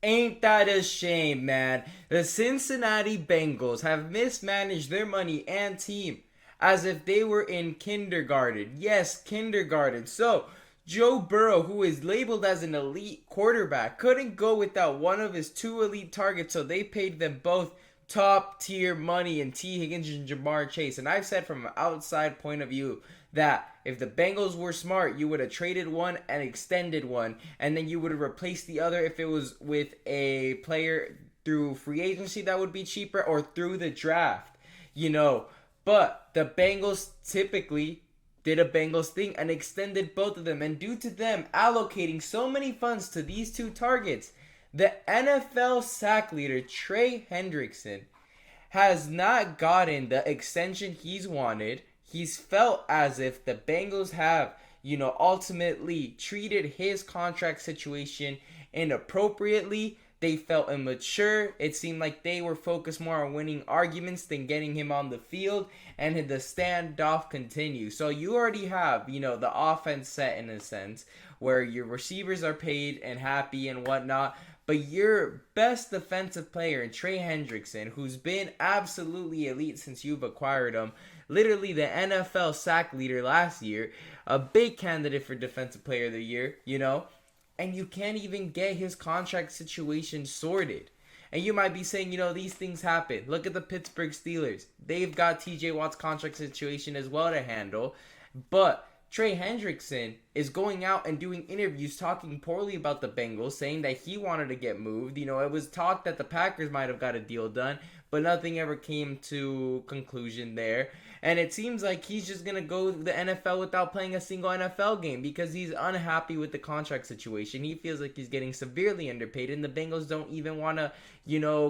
Ain't that a shame, man? The Cincinnati Bengals have mismanaged their money and team as if they were in kindergarten. Yes, kindergarten. So, Joe Burrow, who is labeled as an elite quarterback, couldn't go without one of his two elite targets, so they paid them both top tier money in T. Higgins and Jamar Chase. And I've said from an outside point of view that if the Bengals were smart, you would have traded one and extended one, and then you would have replaced the other if it was with a player through free agency that would be cheaper or through the draft, you know. But the Bengals typically did a Bengals thing and extended both of them. And due to them allocating so many funds to these two targets, the NFL sack leader, Trey Hendrickson, has not gotten the extension he's wanted. He's felt as if the Bengals have, ultimately treated his contract situation inappropriately. They felt immature. It seemed like they were focused more on winning arguments than getting him on the field, and the standoff continues. So you already have, the offense set in a sense where your receivers are paid and happy and whatnot. But your best defensive player in Trey Hendrickson, who's been absolutely elite since you've acquired him, literally the NFL sack leader last year, a big candidate for Defensive Player of the Year, and you can't even get his contract situation sorted. And you might be saying, these things happen. Look at the Pittsburgh Steelers. They've got TJ Watt's contract situation as well to handle. But Trey Hendrickson is going out and doing interviews talking poorly about the Bengals, saying that he wanted to get moved. It was talked that the Packers might have got a deal done, but nothing ever came to conclusion there. And it seems like he's just going to go to the NFL without playing a single NFL game because he's unhappy with the contract situation. He feels like he's getting severely underpaid, and the Bengals don't even want to,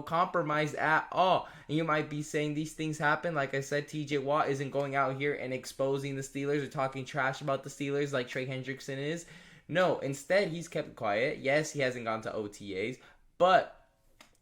compromise at all. And you might be saying these things happen. Like I said, TJ Watt isn't going out here and exposing the Steelers or talking trash about the Steelers like Trey Hendrickson is. No, instead, he's kept quiet. Yes, he hasn't gone to OTAs, but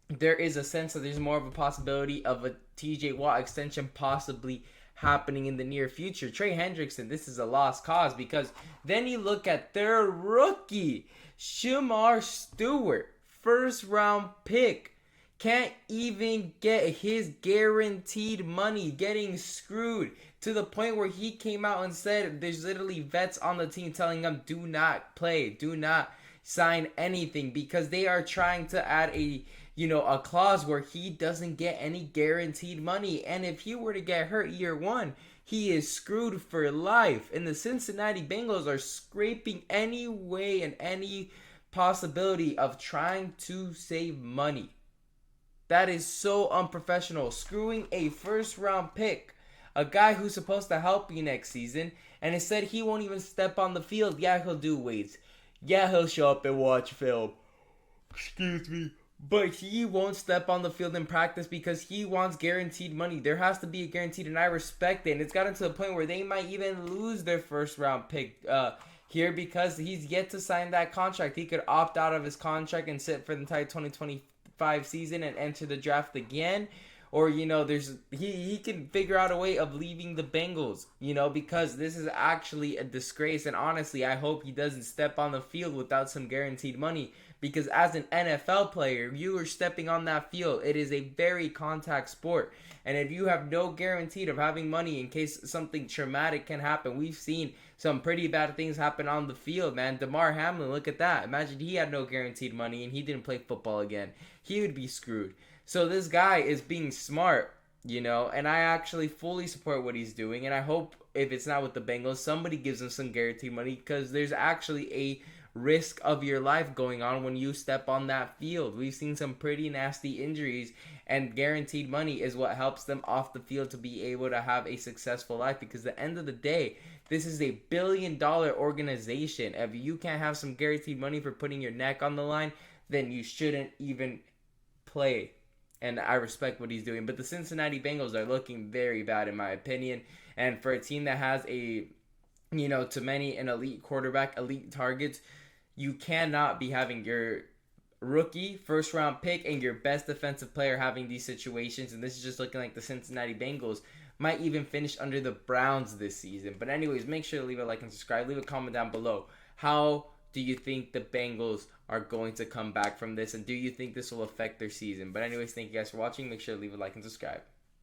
there is a sense that there's more of a possibility of a TJ Watt extension possibly happening in the near future. Trey Hendrickson, this is a lost cause because then you look at their rookie, Shamar Stewart, first round pick, can't even get his guaranteed money, getting screwed to the point where he came out and said there's literally vets on the team telling him do not play, do not sign anything because they are trying to add a clause where he doesn't get any guaranteed money. And if he were to get hurt year one, he is screwed for life. And the Cincinnati Bengals are scraping any way and any possibility of trying to save money. That is so unprofessional. Screwing a first round pick, a guy who's supposed to help you next season, and instead he won't even step on the field. Yeah, he'll do weights. Yeah, he'll show up and watch film. Excuse me. But he won't step on the field in practice because he wants guaranteed money. There has to be a guaranteed, and I respect it. And it's gotten to the point where they might even lose their first round pick here because he's yet to sign that contract. He could opt out of his contract and sit for the entire 2025 season and enter the draft again. Or, he can figure out a way of leaving the Bengals, because this is actually a disgrace. And honestly, I hope he doesn't step on the field without some guaranteed money. Because as an NFL player, you are stepping on that field. It is a very contact sport. And if you have no guarantee of having money in case something traumatic can happen, we've seen some pretty bad things happen on the field, man. Damar Hamlin, look at that. Imagine he had no guaranteed money and he didn't play football again. He would be screwed. So this guy is being smart, and I actually fully support what he's doing. And I hope if it's not with the Bengals, somebody gives him some guaranteed money because there's actually a risk of your life going on when you step on that field. We've seen some pretty nasty injuries, and guaranteed money is what helps them off the field to be able to have a successful life because at the end of the day, this is a billion-dollar organization. If you can't have some guaranteed money for putting your neck on the line, then you shouldn't even play. And I respect what he's doing. But the Cincinnati Bengals are looking very bad in my opinion. And for a team that has to many an elite quarterback, elite targets, you cannot be having your rookie first round pick and your best defensive player having these situations. And this is just looking like the Cincinnati Bengals might even finish under the Browns this season. But anyways, make sure to leave a like and subscribe. Leave a comment down below. How do you think the Bengals are going to come back from this? And do you think this will affect their season? But anyways, thank you guys for watching. Make sure to leave a like and subscribe.